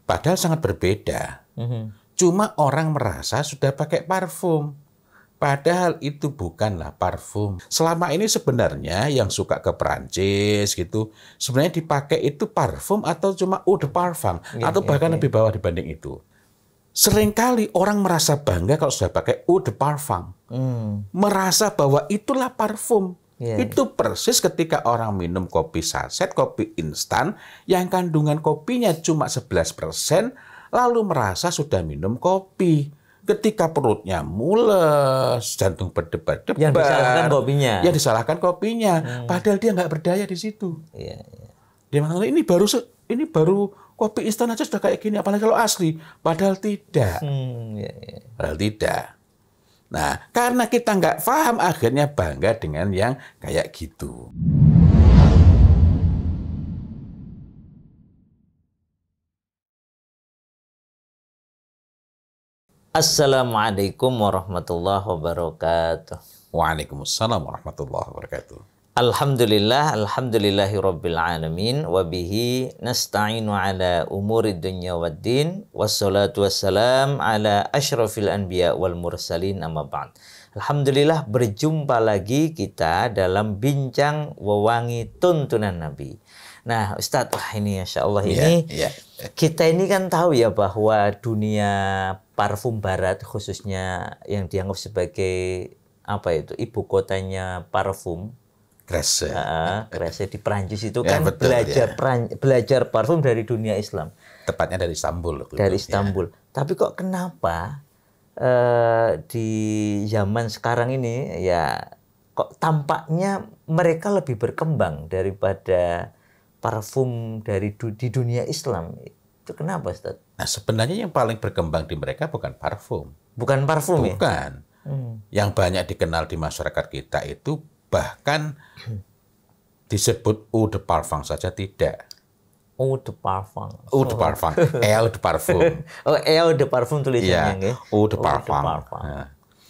Padahal sangat berbeda. Cuma orang merasa sudah pakai parfum. Padahal itu bukanlah parfum. Selama ini sebenarnya yang suka ke Perancis gitu, sebenarnya dipakai itu parfum atau cuma eau de parfum, atau bahkan lebih bawah dibanding itu. Seringkali orang merasa bangga kalau sudah pakai eau de parfum. Merasa bahwa itulah parfum. Itu persis ketika orang minum kopi saset, kopi instan, yang kandungan kopinya cuma 11%, lalu merasa sudah minum kopi. Ketika perutnya mules, jantung berdebar-debar. Yang disalahkan kopinya. Yang disalahkan kopinya. Padahal dia nggak berdaya di situ. Dia mengatakan, ini baru kopi instan aja sudah kayak gini, apalagi kalau asli. Padahal tidak. Padahal tidak. Nah, karena kita nggak paham, akhirnya bangga dengan yang kayak gitu. Assalamualaikum warahmatullahi wabarakatuh. Waalaikumsalam warahmatullahi wabarakatuh. Alhamdulillahi rabbil alamin, wabihi nasta'inu ala umuri dunya waddin, wassalatu wassalam ala asyrafil anbiya wal mursalin, amma ba'd. Alhamdulillah, berjumpa lagi kita dalam bincang wewangi tuntunan Nabi. Nah, Ustadz, wah ini Masya Allah ini kita ini kan tahu ya bahwa dunia parfum barat, khususnya yang dianggap sebagai apa itu ibu kotanya parfum, Grasse di Prancis itu kan betul, belajar parfum dari dunia Islam. Tepatnya dari Istanbul. Dari Istanbul. Tapi kok kenapa di zaman sekarang ini ya kok tampaknya mereka lebih berkembang daripada parfum di dunia Islam? Itu kenapa, Ustaz? Nah, sebenarnya yang paling berkembang di mereka bukan parfum. Bukan parfum ya? Bukan. Yang banyak dikenal di masyarakat kita itu bahkan disebut eau de parfum saja tidak. Eau de parfum. Eau de parfum. Eau de parfum. Oh, eau de parfum tulisannya. Ya, eau de parfum.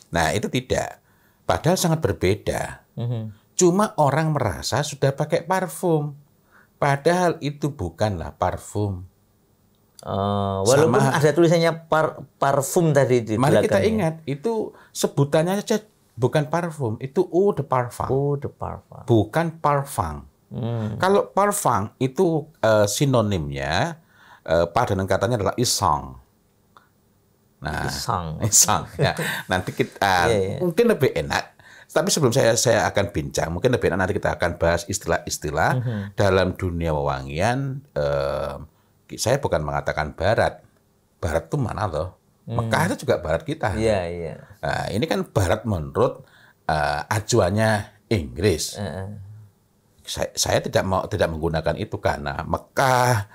Nah, itu tidak. Padahal sangat berbeda. Cuma orang merasa sudah pakai parfum. Padahal itu bukanlah parfum. Walaupun ada tulisannya parfum tadi di belakangnya. Mari kita ingat, itu sebutannya saja bukan parfum, itu eau de parfum. Eau de parfum. Bukan parfum. Kalau parfum itu sinonimnya, padanan katanya adalah isang. Nah, isang. Ya. Nanti kita mungkin lebih enak. Tapi sebelum saya akan bincang, mungkin lebih enak nanti kita akan bahas istilah-istilah dalam dunia wewangian. Saya bukan mengatakan barat. Barat itu mana loh? Mekah itu juga barat kita. Nah, ini kan barat menurut acuannya Inggris. Saya tidak menggunakan itu karena Mekah,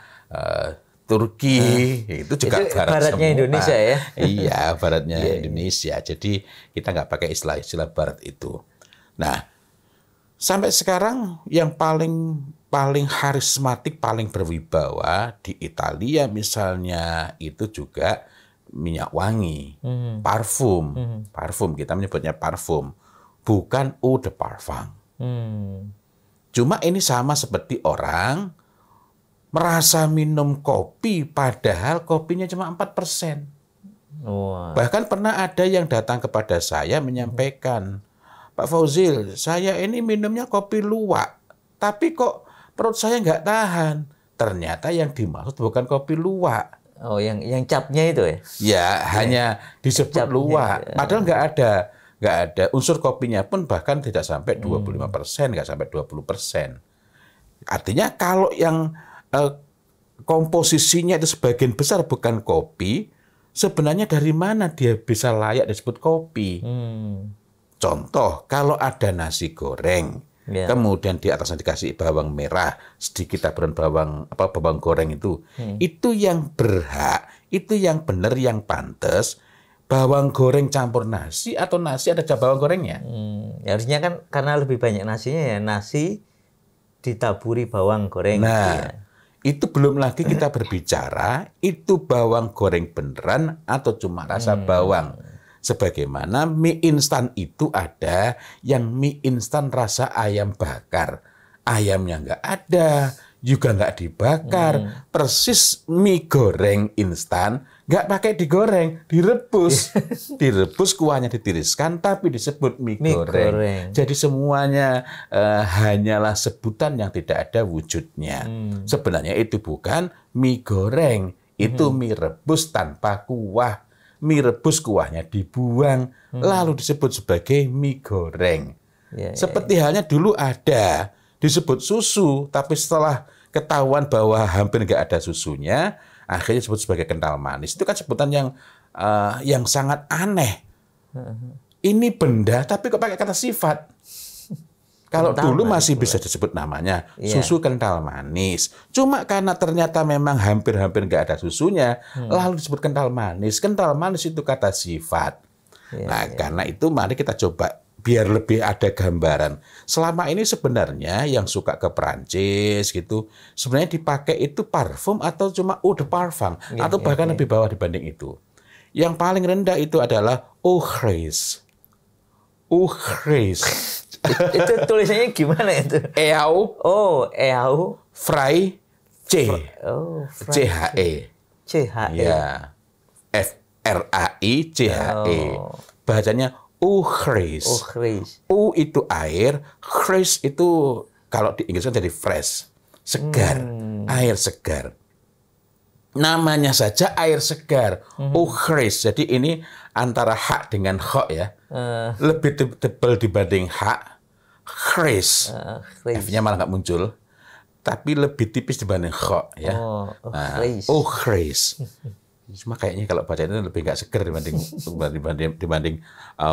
Turki itu juga baratnya semua. Indonesia ya. Iya, baratnya Indonesia. Jadi kita nggak pakai istilah-istilah barat itu. Nah, sampai sekarang yang paling karismatik, paling berwibawa di Italia misalnya itu juga minyak wangi, parfum. Parfum, kita menyebutnya parfum, bukan eau de parfum. Cuma ini sama seperti orang merasa minum kopi, padahal kopinya cuma 4%. Bahkan pernah ada yang datang kepada saya menyampaikan, Pak Fauzil, saya ini minumnya kopi luwak, tapi kok perut saya nggak tahan. Ternyata yang dimaksud bukan kopi luwak. Oh, yang capnya itu ya? Ya, hanya disebut capnya, luwak. Padahal nggak ada unsur kopinya pun bahkan tidak sampai 25%, nggak sampai 20%. Artinya kalau yang komposisinya itu sebagian besar bukan kopi, sebenarnya dari mana dia bisa layak disebut kopi? Contoh, kalau ada nasi goreng, kemudian di atasnya dikasih bawang merah, sedikit taburan bawang goreng itu yang berhak, itu yang benar, yang pantas, bawang goreng campur nasi atau nasi ada bawang gorengnya? Ya, harusnya kan karena lebih banyak nasinya ya, nasi ditaburi bawang goreng. Nah, itu belum lagi kita berbicara itu bawang goreng beneran atau cuma rasa bawang. Sebagaimana mie instan itu ada yang mie instan rasa ayam bakar. Ayamnya nggak ada, juga nggak dibakar. Persis mie goreng instan, nggak pakai digoreng, direbus. Direbus, kuahnya ditiriskan, tapi disebut mie goreng. Jadi semuanya hanyalah sebutan yang tidak ada wujudnya. Sebenarnya itu bukan mie goreng, itu mie rebus tanpa kuah. Mie rebus kuahnya dibuang, lalu disebut sebagai mie goreng. Seperti halnya dulu ada disebut susu, tapi setelah ketahuan bahwa hampir nggak ada susunya, akhirnya disebut sebagai kental manis. Itu kan sebutan yang sangat aneh. Ini benda, tapi kok pakai kata sifat. Kalau dulu masih bisa disebut namanya susu kental manis. Cuma karena ternyata memang hampir-hampir nggak ada susunya, lalu disebut kental manis. Kental manis itu kata sifat. Karena itu mari kita coba biar lebih ada gambaran. Selama ini sebenarnya yang suka ke Perancis gitu, sebenarnya dipakai itu parfum atau cuma eau de parfum, atau bahkan lebih bawah dibanding itu. Yang paling rendah itu adalah eau fraise. Eau fraise. Itu tulisannya gimana itu? Eau. Oh, eau. Frai. C. Oh, C-H-E. C-H-E. Ya. F-R-A-I-C-H-E. Bacanya eau fraise. Oh, fraise. Eau itu air, fraise itu kalau di Inggris kan jadi fresh, segar, air segar. Namanya saja air segar, eau fraise. Jadi ini antara h dengan kho ya, lebih tebal dibanding h. Fraise, F-nya malah nggak muncul, tapi lebih tipis dibanding kho ya. Eau fraise. Cuma kayaknya kalau baca itu lebih nggak seger dibanding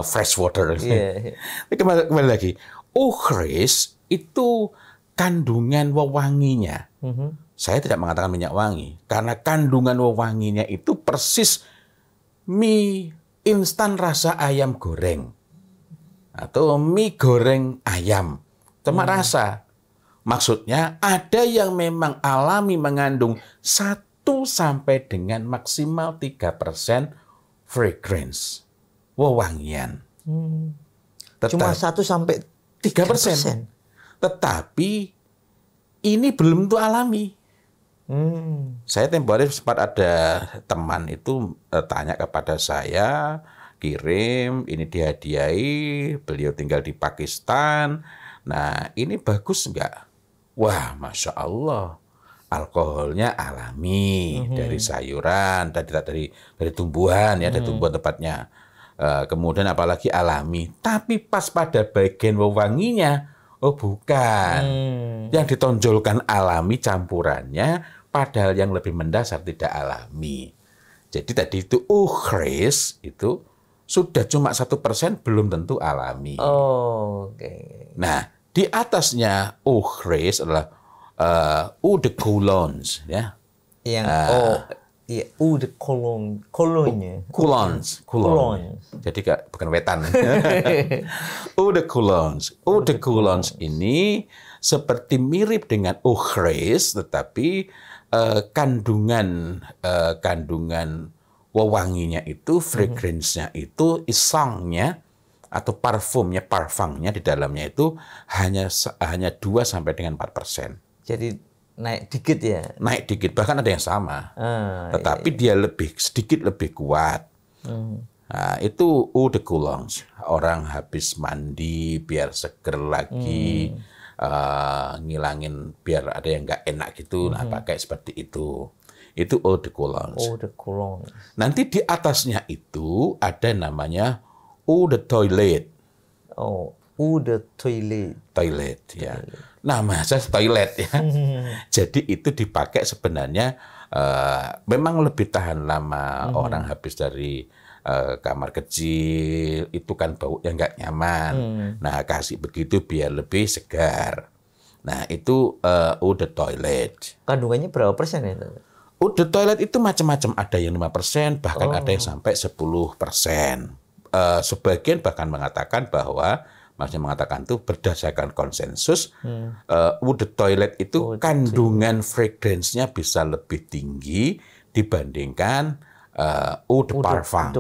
fresh water. Kembali lagi, eau fraise itu kandungan wewanginya. Saya tidak mengatakan minyak wangi, karena kandungan wewanginya itu persis mie instan rasa ayam goreng atau mie goreng ayam, cuma rasa. Maksudnya ada yang memang alami mengandung 1 sampai dengan maksimal 3% fragrance, wewangian. Cuma 1 sampai 3%. Tetapi ini belum tentu alami. Saya tempoh hari sempat ada teman itu tanya kepada saya, kirim, ini dihadiahi, beliau tinggal di Pakistan. Nah, ini bagus nggak? Wah, Masya Allah. Alkoholnya alami dari sayuran, dari tumbuhan ya, dari tumbuhan tepatnya. Kemudian apalagi alami, tapi pas pada bagian wewanginya, oh bukan. Yang ditonjolkan alami campurannya, padahal yang lebih mendasar tidak alami. Jadi tadi itu eau fraise itu sudah cuma 1% belum tentu alami. Nah, di atasnya eau fraise adalah eau de Cologne ya. Yang eau de Cologne, Cologne. Jadi bukan wetan. Eau de Cologne. Eau de Cologne ini seperti mirip dengan eau fraise, tetapi kandungan wewanginya itu, fragrance-nya itu, isangnya atau parfumnya di dalamnya itu hanya 2 sampai dengan 4%. Jadi naik dikit ya? Naik dikit, bahkan ada yang sama. Tetapi dia sedikit lebih kuat. Nah, itu eau de Cologne. Orang habis mandi biar seger lagi, ngilangin biar ada yang nggak enak gitu, nah pakai seperti itu. Itu eau de Cologne. Eau de Cologne. Nanti di atasnya itu ada namanya eau de toilette. Oh, eau de toilette. Toilet ya. Nama saya toilet ya. Jadi itu dipakai sebenarnya memang lebih tahan lama. Orang habis dari kamar kecil itu kan bau yang nggak nyaman. Nah, kasih begitu biar lebih segar. Nah, itu eau de toilette. Kandungannya berapa persen ya? Eau de toilette itu macam-macam, ada yang 5%, bahkan ada yang sampai 10%. Sebagian bahkan mengatakan bahwa maksudnya mengatakan itu berdasarkan konsensus, eau de toilette itu kandungan fragrance-nya bisa lebih tinggi dibandingkan eau de parfum.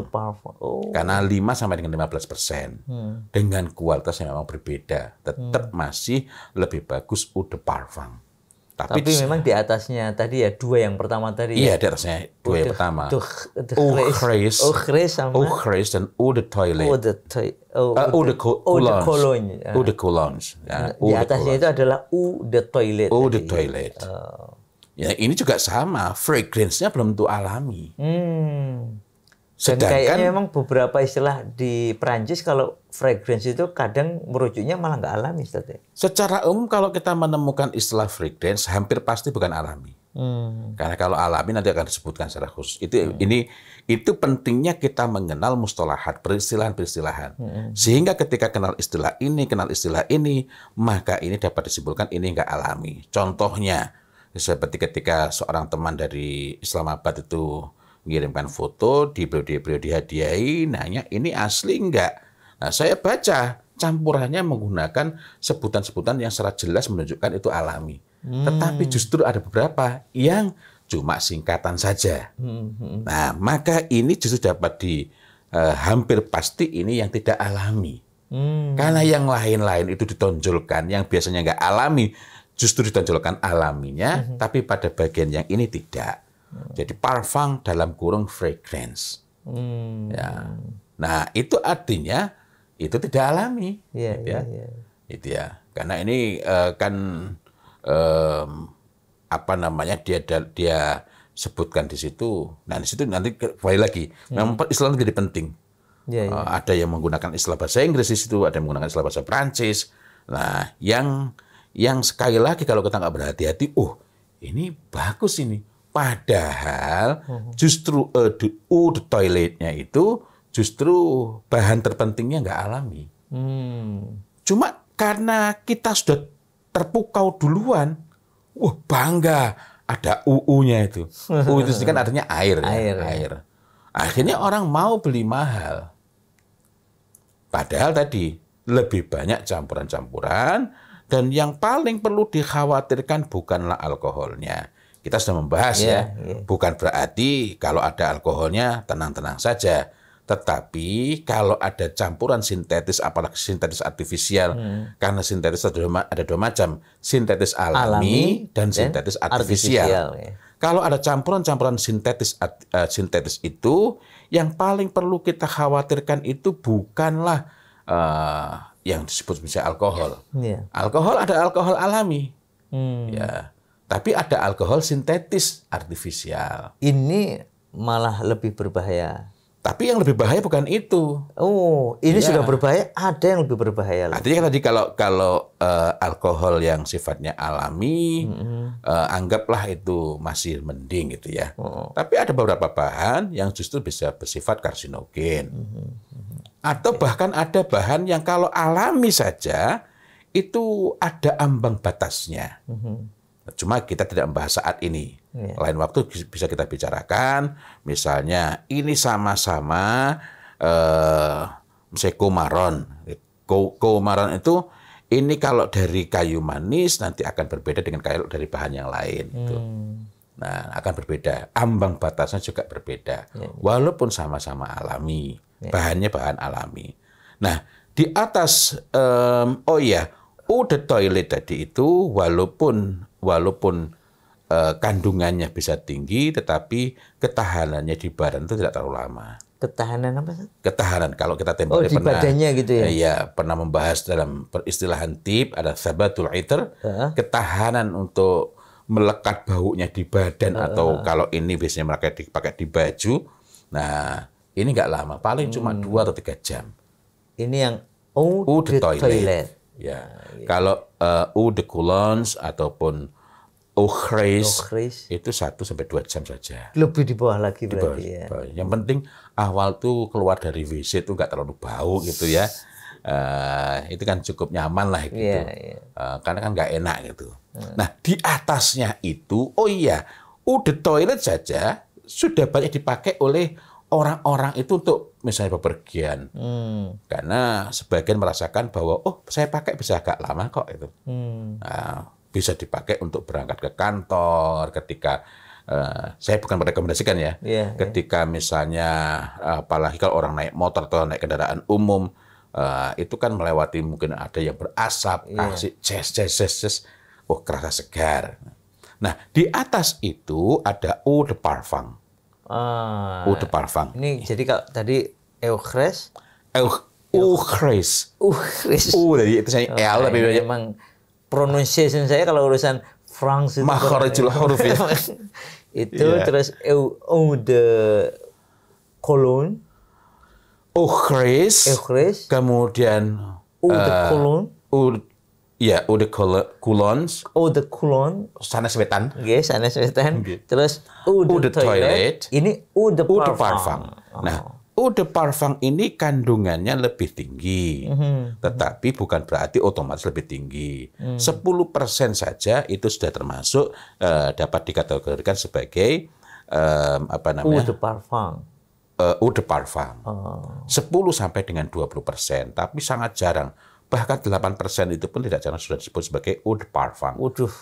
Karena 5 sampai dengan 15%. Dengan kualitas yang memang berbeda, tetap masih lebih bagus eau de parfum. Tapi memang di atasnya tadi ya, dua yang pertama tadi Iya, ya. di atasnya dua yang pertama. Uchris sama Uchris dan Eau de Toilette. Eau de Cologne. Cologne. Eau de Cologne. Ya, Di atasnya itu adalah Eau de Toilette. Eau de Toilette. Ya, ini juga sama, fragrance-nya belum tentu alami. Dan kayaknya memang beberapa istilah di Perancis kalau fragrance itu kadang merujuknya malah nggak alami, Ustaz. Secara umum kalau kita menemukan istilah fragrance hampir pasti bukan alami. Karena kalau alami nanti akan disebutkan secara khusus. Itu pentingnya kita mengenal mustalahat, peristilahan-peristilahan. Sehingga ketika kenal istilah ini, maka ini dapat disimpulkan ini nggak alami. Contohnya seperti ketika seorang teman dari Islamabad itu mengirimkan foto, beliau dihadiahi, nanya ini asli enggak? Nah, saya baca campurannya menggunakan sebutan-sebutan yang secara jelas menunjukkan itu alami. Tetapi justru ada beberapa yang cuma singkatan saja. Nah, maka ini justru dapat hampir pasti ini yang tidak alami. Karena yang lain-lain itu ditonjolkan, yang biasanya enggak alami, justru ditonjolkan alaminya, tapi pada bagian yang ini tidak. Jadi parfum dalam kurung fragrance. Ya. Nah, itu artinya itu tidak alami. Itu ya. Karena ini dia sebutkan di situ. Nah, di situ nanti kembali lagi. Memang Islam jadi penting. Ada yang menggunakan istilah bahasa Inggris di situ, ada yang menggunakan istilah bahasa Prancis. Nah, yang sekali lagi kalau kita nggak berhati-hati, ini bagus ini. Padahal justru eau de toiletnya itu justru bahan terpentingnya nggak alami. Cuma karena kita sudah terpukau duluan, bangga ada UU-nya itu. U itu kan artinya air. Air. Akhirnya orang mau beli mahal. Padahal tadi lebih banyak campuran-campuran dan yang paling perlu dikhawatirkan bukanlah alkoholnya. Kita sudah membahas bukan berarti kalau ada alkoholnya tenang-tenang saja. Tetapi kalau ada campuran sintetis, apalagi sintetis artifisial, karena sintetis ada dua macam, sintetis alami dan sintetis artifisial. Kalau ada campuran-campuran sintetis itu, yang paling perlu kita khawatirkan itu bukanlah yang disebut misalnya alkohol. Alkohol ada alkohol alami. Ya. Tapi ada alkohol sintetis artifisial. Ini malah lebih berbahaya. Tapi yang lebih bahaya bukan itu. Ini sudah berbahaya, ada yang lebih berbahaya. Artinya tadi kalau alkohol yang sifatnya alami, anggaplah itu masih mending gitu ya. Tapi ada beberapa bahan yang justru bisa bersifat karsinogen. Atau bahkan ada bahan yang kalau alami saja, itu ada ambang batasnya. Cuma kita tidak membahas saat ini. Lain waktu bisa kita bicarakan. Misalnya ini sama-sama misalnya kumaron. Kumaron itu ini kalau dari kayu manis nanti akan berbeda dengan kayu dari bahan yang lain. Gitu. Nah, akan berbeda. Ambang batasnya juga berbeda. Walaupun sama-sama alami. Bahannya bahan alami. Nah, di atas eau de toilette tadi itu walaupun kandungannya bisa tinggi, tetapi ketahanannya di badan itu tidak terlalu lama. Ketahanan apa? Ketahanan. Kalau kita tempoh di badannya gitu ya? Iya, pernah membahas dalam peristilahan tib, ada sabatul iter, ketahanan untuk melekat baunya di badan, atau kalau ini biasanya mereka dipakai di baju. Nah, ini nggak lama, paling cuma 2 atau 3 jam. Ini yang eau de toilette. Ya, kalau eau de Cologne ataupun Uchris itu 1 sampai 2 jam saja. Lebih di bawah lagi berarti ya. Yang penting awal tuh keluar dari WC itu nggak terlalu bau gitu ya. Itu kan cukup nyaman lah gitu. Karena kan nggak enak gitu. Nah, di atasnya itu, eau de toilette saja sudah banyak dipakai oleh orang-orang itu untuk misalnya bepergian. Karena sebagian merasakan bahwa saya pakai bisa agak lama kok itu. Nah, bisa dipakai untuk berangkat ke kantor ketika saya bukan merekomendasikan ya. Ketika misalnya apalagi kalau orang naik motor atau naik kendaraan umum itu kan melewati mungkin ada yang berasap, kasih ces, kerasa segar. Nah, di atas itu ada eau de parfum. Ah, Eau de parfum. ini jadi kalau tadi Euchres, Euchres. Dari itu saya L tapi memang pronunciation saya kalau urusan France itu makharijul huruf ya. itu terus eau de Cologne, Euchres. Kemudian eau de Cologne, eau de Cologne. Eau de Cologne, Sanes wetan. Nggih, sanes wetan. Terus eau de toilet. Ini eau de parfum. Nah, eau de parfum ini kandungannya lebih tinggi. Tetapi bukan berarti otomatis lebih tinggi. 10% saja itu sudah termasuk dapat dikategorikan sebagai apa namanya? Eau de parfum. Eau de parfum. 10 sampai dengan 20%, tapi sangat jarang. Bahkan 8% itu pun tidak jarang sudah disebut sebagai eau de parfum. Waduh.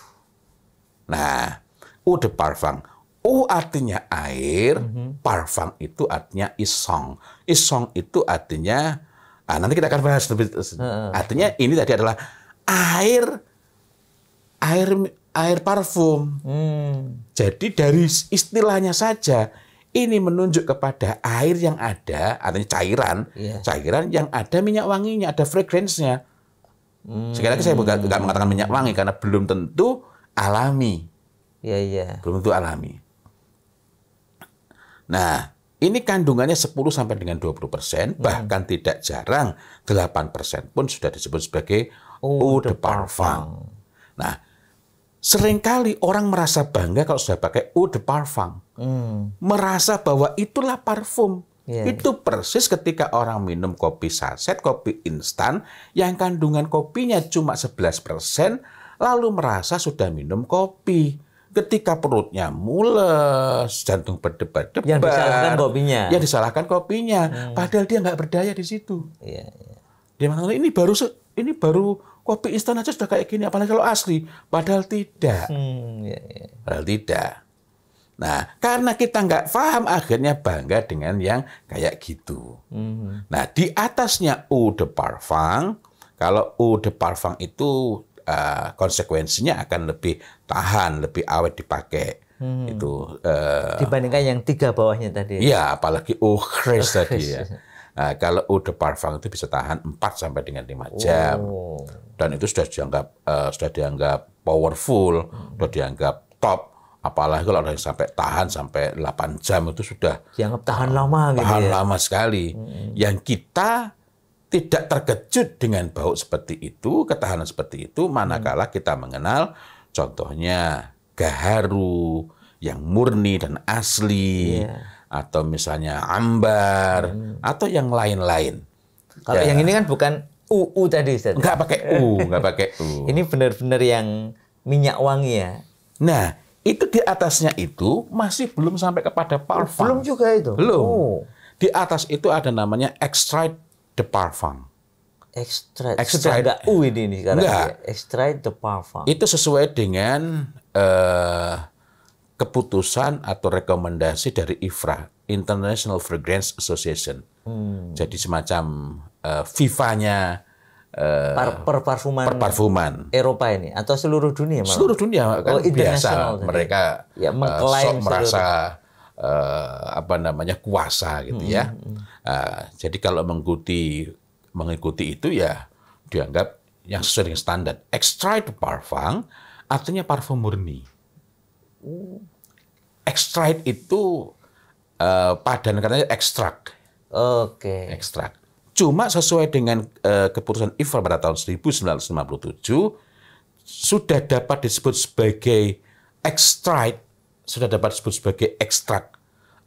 Nah, eau de parfum. Eau artinya air, parfum itu artinya isong. Isong itu artinya, nanti kita akan bahas lebih. Artinya ini tadi adalah air parfum. Jadi dari istilahnya saja, ini menunjuk kepada air yang ada, artinya cairan yang ada minyak wanginya, ada fragrance-nya. Sekali lagi saya nggak mengatakan minyak wangi karena belum tentu alami. Iya. Belum tentu alami. Nah, ini kandungannya 10 sampai dengan 20%, bahkan tidak jarang 8% pun sudah disebut sebagai eau de parfum. Nah, seringkali orang merasa bangga kalau sudah pakai eau de parfum. Merasa bahwa itulah parfum. Itu persis ketika orang minum kopi saset, kopi instan, yang kandungan kopinya cuma 11%, lalu merasa sudah minum kopi. Ketika perutnya mules, jantung berdebar-debar. Yang disalahkan kopinya. Padahal dia nggak berdaya di situ. Dia mengatakan ini baru kopi instan aja sudah kayak gini, apalagi kalau asli. Padahal tidak. Padahal tidak. Nah, karena kita nggak paham, akhirnya bangga dengan yang kayak gitu. Nah, di atasnya eau de parfum, kalau eau de parfum itu konsekuensinya akan lebih tahan, lebih awet dipakai. Itu dibandingkan yang 3 bawahnya tadi. Iya, apalagi Euchres tadi ya. Nah, kalau eau de parfum itu bisa tahan 4 sampai dengan 5 jam. Dan itu sudah dianggap powerful, sudah dianggap top. Apalagi kalau ada yang sampai tahan sampai 8 jam itu sudah dianggap tahan lama gitu. Tahan lama sekali. Yang kita tidak terkejut dengan bau seperti itu, ketahanan seperti itu, manakala kita mengenal contohnya gaharu yang murni dan asli, atau misalnya ambar, atau yang lain-lain. Kalau yang ini kan bukan UU tadi, Ustaz. Nggak pakai U. Ini benar-benar yang minyak wangi ya. Nah, itu di atasnya itu masih belum sampai kepada parfum. Belum juga itu? Belum. Di atas itu ada namanya extrait de parfum. Extrait. Sudah nggak U ini sekarang. Enggak. Extrait de parfum. Itu sesuai dengan keputusan atau rekomendasi dari IFRA, International Fragrance Association. Jadi semacam FIFA-nya perparfuman Eropa ini atau seluruh dunia malah? Seluruh dunia kan biasa mereka mengklaim merasa kuasa gitu ya. Jadi kalau mengikuti itu ya dianggap yang sesuai dengan standar. Extrait de parfum artinya parfum murni. Extrait itu padanan katanya ekstrak. Oke. Ekstrak. Cuma sesuai dengan keputusan IFRA pada tahun 1957 sudah dapat disebut sebagai extrait, sudah dapat disebut sebagai ekstrak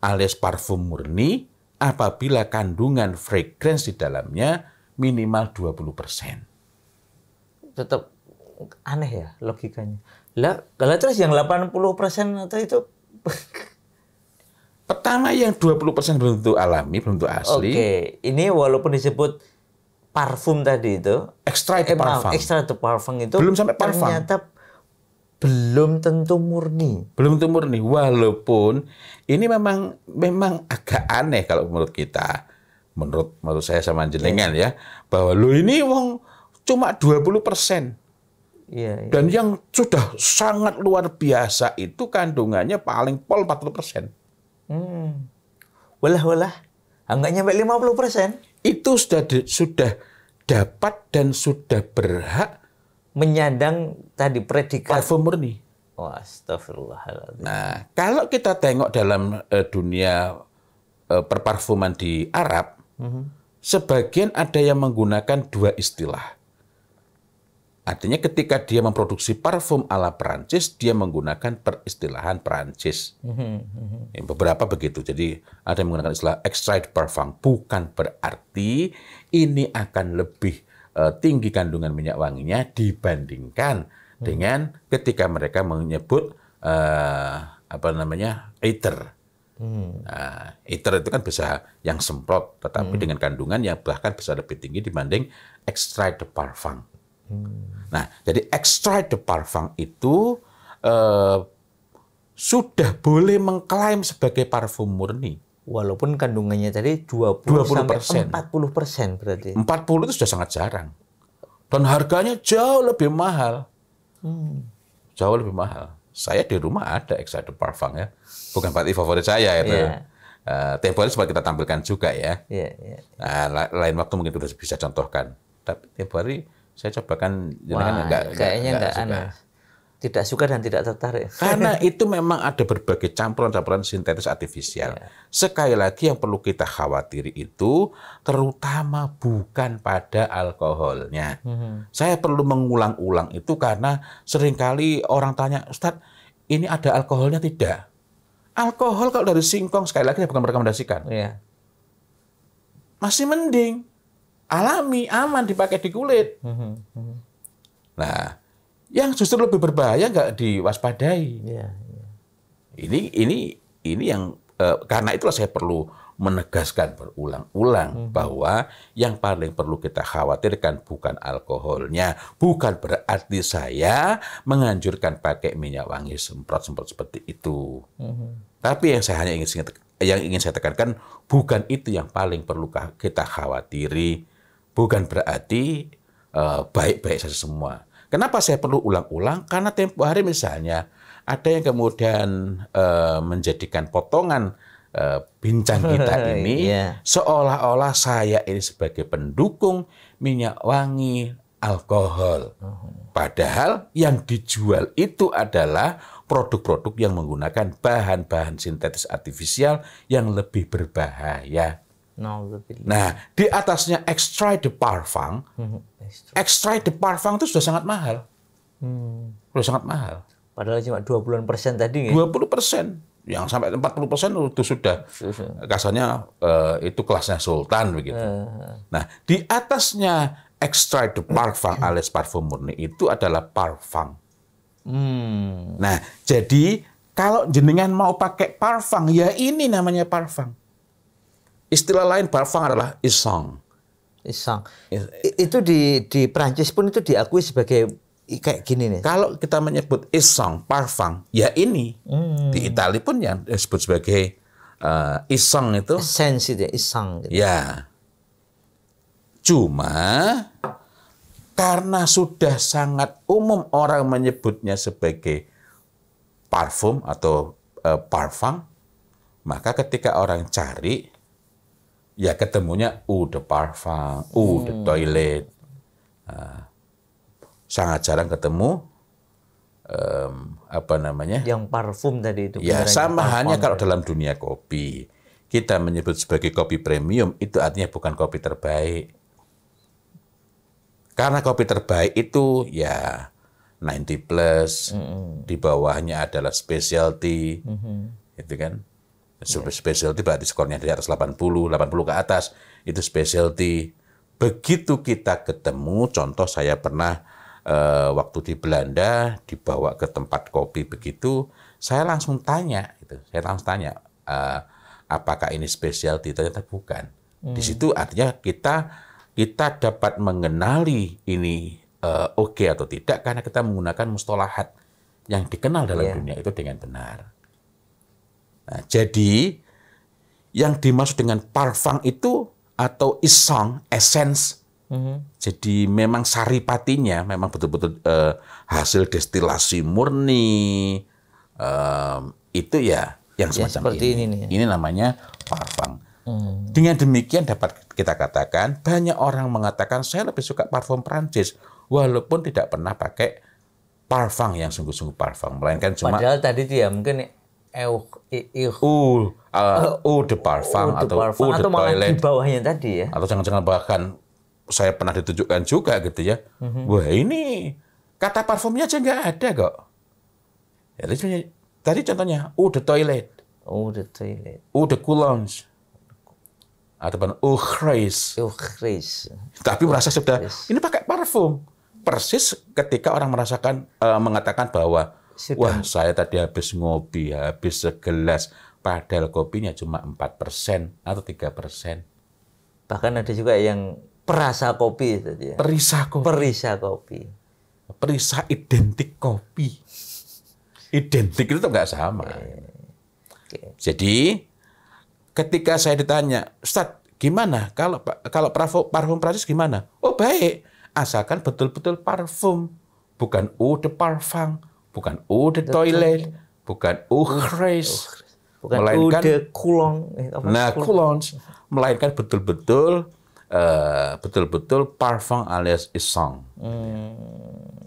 alias parfum murni apabila kandungan fragrance di dalamnya minimal 20%. Tetap aneh ya logikanya. Lah terus yang 80% atau itu pertama yang 20% belum tentu alami, belum tentu asli. Oke, ini walaupun disebut parfum tadi itu, extrait de parfum itu belum sampai parfum. Ternyata belum tentu murni. Belum tentu murni, walaupun ini memang agak aneh kalau menurut kita. Menurut saya sama jenengan ya, bahwa lo ini wong cuma 20%. Iya. Dan yang sudah sangat luar biasa itu kandungannya paling pol 40%. Walah. Enggak nyampe 50%. Itu sudah dapat dan sudah berhak Menyandang tadi predikat parfum murni. Wah, astagfirullahaladzim. Nah, kalau kita tengok dalam dunia perparfuman di Arab, sebagian ada yang menggunakan dua istilah. Artinya ketika dia memproduksi parfum ala Perancis, dia menggunakan peristilahan Perancis. Beberapa begitu. Jadi ada yang menggunakan istilah extrait parfum. Bukan berarti ini akan lebih tinggi kandungan minyak wanginya dibandingkan dengan ketika mereka menyebut ether. Ether itu kan bisa yang semprot, tetapi dengan kandungan yang bahkan bisa lebih tinggi dibanding extrait de parfum. Nah, jadi extrait de parfum itu sudah boleh mengklaim sebagai parfum murni. Walaupun kandungannya tadi 20 sampai 40% berarti. 40 itu sudah sangat jarang. Dan harganya jauh lebih mahal. Jauh lebih mahal. Saya di rumah ada extrait de parfum ya. Bukan berarti favorit saya itu. Tempo hari sempat kita tampilkan juga ya. Nah, lain waktu mungkin kita bisa contohkan. Tapi tempo hari saya cobakan, kayaknya enggak aneh. Tidak suka dan tidak tertarik. Karena itu memang ada berbagai campuran-campuran sintetis artifisial. Sekali lagi yang perlu kita khawatiri itu terutama bukan pada alkoholnya. Saya perlu mengulang-ulang itu karena seringkali orang tanya, Ustadz, ini ada alkoholnya tidak? Alkohol kalau dari singkong, sekali lagi saya bukan merekomendasikan. Masih mending. Alami, aman dipakai di kulit. Nah, yang justru lebih berbahaya nggak diwaspadai. Ini yang karena itulah saya perlu menegaskan berulang-ulang bahwa yang paling perlu kita khawatirkan bukan alkoholnya, bukan berarti saya menganjurkan pakai minyak wangi semprot-semprot seperti itu. Tapi yang saya hanya ingin saya tekankan bukan itu yang paling perlu kita khawatiri. Bukan berarti baik-baik saja semua. Kenapa saya perlu ulang-ulang? Karena tempo hari misalnya ada yang kemudian menjadikan potongan bincang kita ini seolah-olah saya ini sebagai pendukung minyak wangi alkohol. Padahal yang dijual itu adalah produk-produk yang menggunakan bahan-bahan sintetis artifisial yang lebih berbahaya. Nah, di atasnya extrait de parfum, extrait de parfum itu sudah sangat mahal. Sudah sangat mahal. Padahal cuma 20% tadi. 20%. Yang sampai 40% itu sudah kasarnya itu kelasnya sultan begitu. Nah, di atasnya extrait de parfum alias parfum murni itu adalah parfum. Nah, jadi kalau jenengan mau pakai parfum, ya ini namanya parfum. Istilah lain parfum adalah isang. Itu di Prancis pun itu diakui sebagai kayak gini nih. Kalau kita menyebut isang, parfum, ya ini. Di Italia pun yang disebut sebagai isang itu. Essence itu isang. Gitu. Ya. Cuma karena sudah sangat umum orang menyebutnya sebagai parfum atau parfum, maka ketika orang cari, ya ketemunya eau de parfum, eau de toilette. Sangat jarang ketemu yang parfum tadi itu. Ya sama halnya kalau dalam dunia kopi. Kita menyebut sebagai kopi premium, itu artinya bukan kopi terbaik. Karena kopi terbaik itu ya 90 plus, di bawahnya adalah specialty, itu kan. Specialty berarti skornya di atas 80 ke atas, itu specialty. Begitu kita ketemu, contoh saya pernah waktu di Belanda, dibawa ke tempat kopi begitu, saya langsung tanya, apakah ini specialty? Ternyata bukan. Di situ artinya kita dapat mengenali ini oke atau tidak, karena kita menggunakan mustolahat yang dikenal dalam dunia itu dengan benar. Nah, jadi yang dimaksud dengan parfum itu atau isang, essence, Jadi memang saripatinya memang betul-betul hasil destilasi murni. Itu ya yang semacam seperti ini nih. Ini namanya parfum. Dengan demikian dapat kita katakan banyak orang mengatakan saya lebih suka parfum Prancis walaupun tidak pernah pakai parfum yang sungguh-sungguh parfum, melainkan cuma padahal tadi dia mungkin eau de parfum atau eau de malah toilette di bawahnya tadi ya. atau jangan-jangan bahkan saya pernah ditunjukkan juga gitu ya. Wah ini kata parfumnya aja nggak ada kok. Jadi, tadi contohnya eau de toilette, Eau de toilette, eau de cologne, ataupun eau Chris. eau Chris. Tapi merasa sudah ini pakai parfum. Persis ketika orang merasakan mengatakan bahwa wah saya tadi habis ngopi, habis segelas, padahal kopinya cuma 4% atau 3%. Bahkan ada juga yang perasa kopi tadi ya. Perisa kopi. Perisa kopi. Perisa identik kopi. Identik itu nggak sama. Jadi ketika saya ditanya, Ustadz, gimana kalau parfum Prancis gimana? Oh baik, asalkan betul-betul parfum, bukan eau de parfum, bukan eau de toilette, bukan eau Chris, bukan eau de cologne. Cologne, melainkan betul-betul parfum alias isong.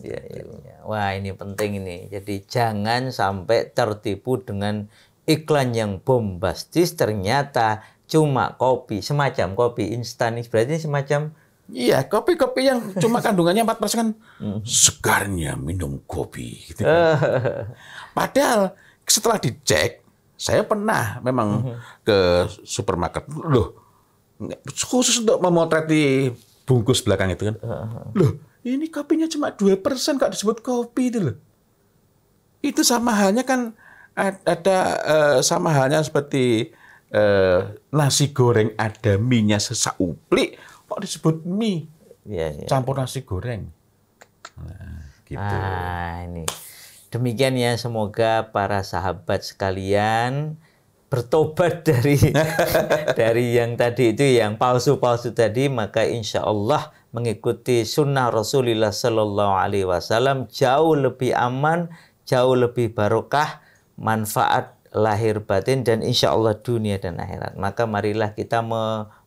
Ya. Wah ini penting ini. Jadi jangan sampai tertipu dengan iklan yang bombastis, ternyata cuma kopi, semacam kopi instan. Berarti semacam iya, kopi-kopi yang cuma kandungannya 4% kan segarnya minum kopi. Gitu. Padahal setelah dicek, saya pernah memang ke supermarket. Loh, khusus untuk memotret di bungkus belakang itu kan. Loh, ini kopinya cuma 2% kok disebut kopi itu loh. Itu sama halnya kan ada sama halnya seperti nasi goreng ada mie-nya sesauplik. Kok disebut mie? Campur nasi goreng. Nah, gitu. Ini. Demikian ya, semoga para sahabat sekalian bertobat dari yang tadi itu, yang palsu-palsu tadi, maka insya Allah mengikuti sunnah Rasulullah Sallallahu Alaihi Wasallam jauh lebih aman, jauh lebih barokah, manfaat lahir batin dan insya Allah dunia dan akhirat. Maka marilah kita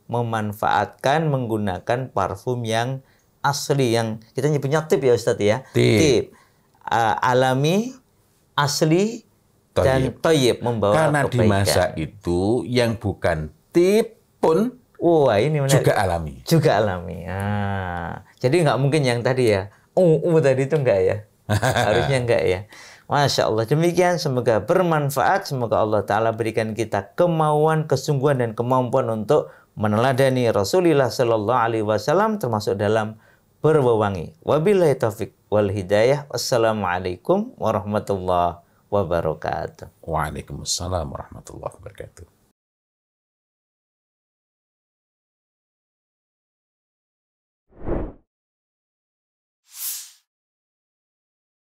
memanfaatkan menggunakan parfum yang asli, yang kita nyebutnya tip ya Ustadz ya. Tip. Alami, asli, dan thayyib, membawa karena kebaikan. Di masa itu yang bukan tip pun ini menarik. Juga alami. Jadi nggak mungkin yang tadi ya. Tadi itu enggak ya. Harusnya enggak ya. Masya Allah. Demikian, semoga bermanfaat. Semoga Allah Ta'ala berikan kita kemauan, kesungguhan, dan kemampuan untuk meneladani Rasulullah Sallallahu Alaihi Wasallam, termasuk dalam berwewangi. Wabillahi taufiq wal hidayah. Wassalamualaikum warahmatullahi wabarakatuh. Waalaikumsalam warahmatullahi wabarakatuh.